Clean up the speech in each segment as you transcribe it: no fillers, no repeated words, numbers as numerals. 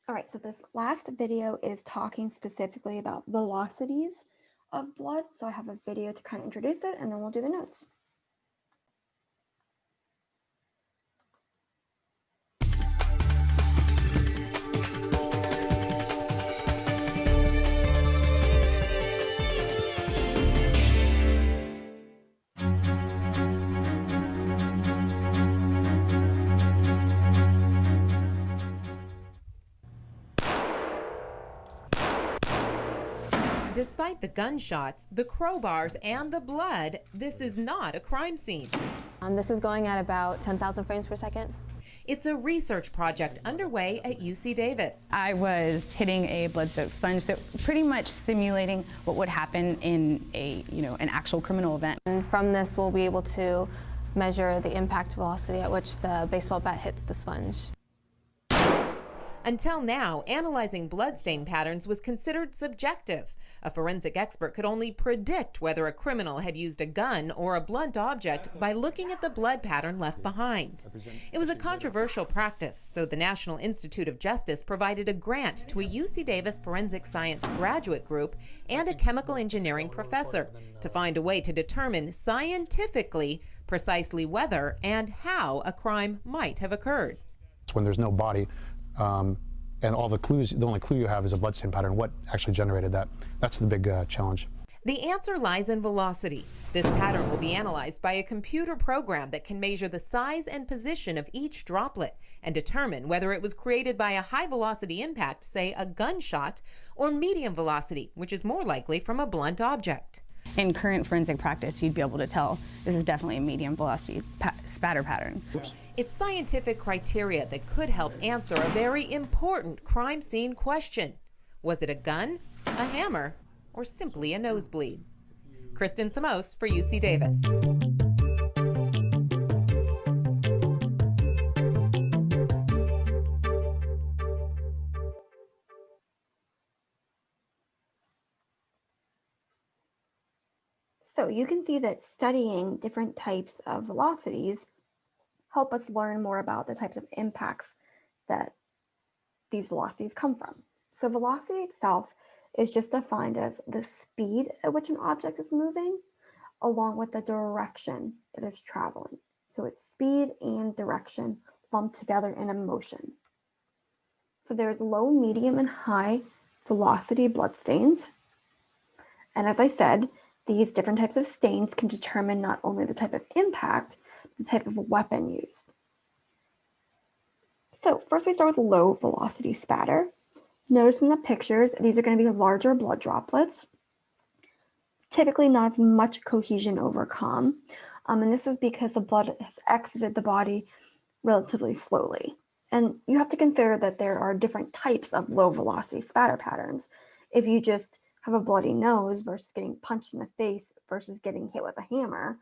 All right, so this last video is talking specifically about velocities of blood. So I have a video to kind of introduce it, and then we'll do the notes. Despite the gunshots, the crowbars, and the blood, this is not a crime scene. This is going at about 10,000 frames per second. It's a research project underway at UC Davis. I was hitting a blood-soaked sponge, so pretty much simulating what would happen in an actual criminal event. And from this, we'll be able to measure the impact velocity at which the baseball bat hits the sponge. Until now, analyzing bloodstain patterns was considered subjective. A forensic expert could only predict whether a criminal had used a gun or a blunt object by looking at the blood pattern left behind. It was a controversial practice, so the National Institute of Justice provided a grant to a UC Davis forensic science graduate group and a chemical engineering professor to find a way to determine scientifically precisely whether and how a crime might have occurred. When there's no body, and all the clues, the only clue you have is a bloodstain pattern. What actually generated that? That's the big challenge. The answer lies in velocity. This pattern will be analyzed by a computer program that can measure the size and position of each droplet and determine whether it was created by a high velocity impact, say a gunshot, or medium velocity, which is more likely from a blunt object. In current forensic practice, you'd be able to tell this is definitely a medium velocity spatter pattern. It's scientific criteria that could help answer a very important crime scene question. Was it a gun, a hammer, or simply a nosebleed? Kristen Samos for UC Davis. So you can see that studying different types of velocities help us learn more about the types of impacts that these velocities come from. So velocity itself is just defined as the speed at which an object is moving along with the direction it is traveling. So it's speed and direction lumped together in a motion. So there's low, medium, and high velocity bloodstains. And as I said, these different types of stains can determine not only the type of impact, the type of weapon used. So first we start with low velocity spatter. Notice in the pictures, these are going to be larger blood droplets, typically not as much cohesion overcome. And this is because the blood has exited the body relatively slowly. And you have to consider that there are different types of low velocity spatter patterns. If you just have a bloody nose versus getting punched in the face versus getting hit with a hammer,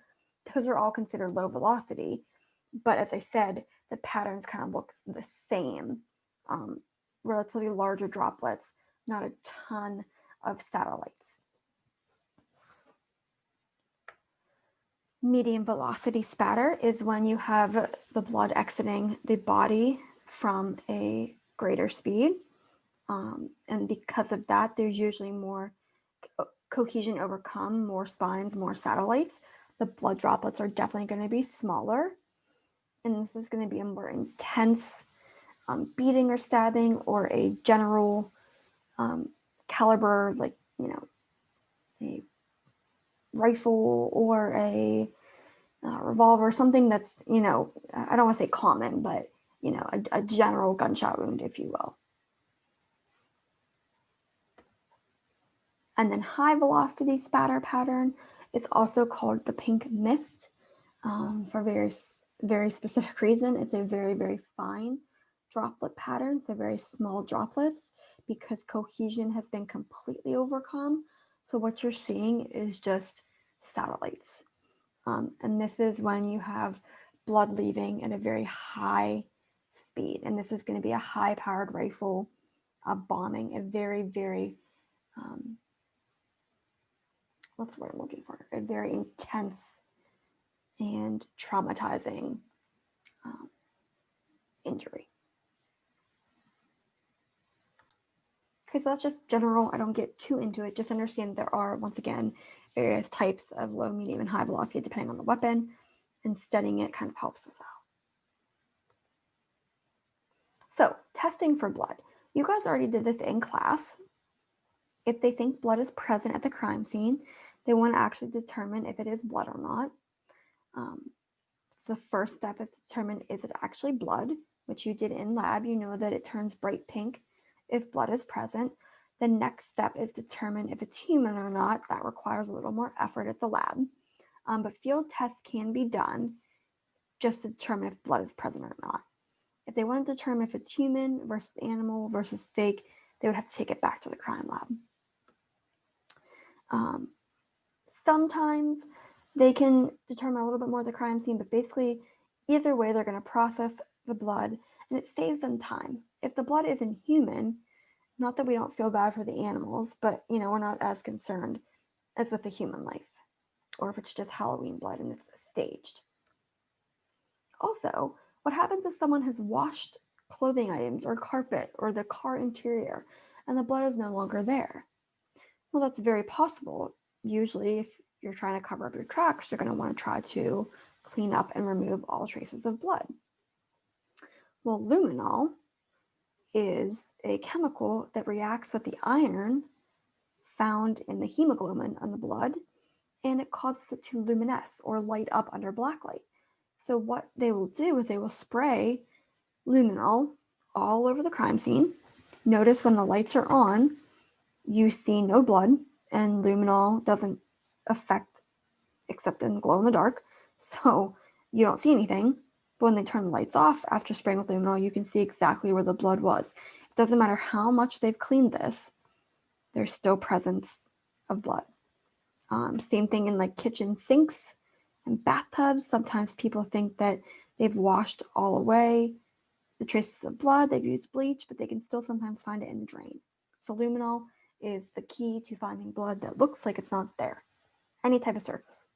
those are all considered low velocity. But as I said, the patterns kind of look the same. Relatively larger droplets, not a ton of satellites. Medium velocity spatter is when you have the blood exiting the body from a greater speed. And because of that, there's usually more cohesion overcome, more spines, more satellites. The blood droplets are definitely going to be smaller. And this is going to be a more intense beating or stabbing, or a general caliber, like, a rifle or a revolver, something that's, I don't want to say common, but, a general gunshot wound, if you will. And then high velocity spatter pattern is also called the pink mist for very specific reason. It's a very, very fine droplet pattern, so very small droplets, because cohesion has been completely overcome. So what you're seeing is just satellites. And this is when you have blood leaving at a very high speed. And this is going to be a high-powered rifle bombing, a very, very, what's the word I'm looking for? A very intense and traumatizing injury. Okay, so that's just general. I don't get too into it. Just understand there are, once again, various types of low, medium, and high velocity depending on the weapon, and studying it kind of helps us out. So, testing for blood. You guys already did this in class. If they think blood is present at the crime scene, they want to actually determine if it is blood or not. The first step is to determine, is it actually blood, which you did in lab. You know that it turns bright pink if blood is present. The next step is to determine if it's human or not. That requires a little more effort at the lab. But field tests can be done just to determine if blood is present or not. If they want to determine if it's human versus animal versus fake, they would have to take it back to the crime lab. Sometimes they can determine a little bit more of the crime scene, but basically, either way, they're going to process the blood, and it saves them time. If the blood isn't human, not that we don't feel bad for the animals, but we're not as concerned as with the human life, or if it's just Halloween blood and it's staged. Also, what happens if someone has washed clothing items or carpet or the car interior and the blood is no longer there? Well, that's very possible. Usually, if you're trying to cover up your tracks, you're going to want to try to clean up and remove all traces of blood. Well, luminol is a chemical that reacts with the iron found in the hemoglobin in the blood, and it causes it to luminesce or light up under blacklight. So what they will do is they will spray luminol all over the crime scene. Notice when the lights are on, you see no blood, and luminol doesn't affect except in glow in the dark, so you don't see anything. But when they turn the lights off after spraying with luminol, you can see exactly where the blood was. It doesn't matter how much they've cleaned this, there's still presence of blood. Same thing in like kitchen sinks and bathtubs. Sometimes people think that they've washed all away the traces of blood, they've used bleach, but they can still sometimes find it in the drain. So luminol is the key to finding blood that looks like it's not there, any type of surface.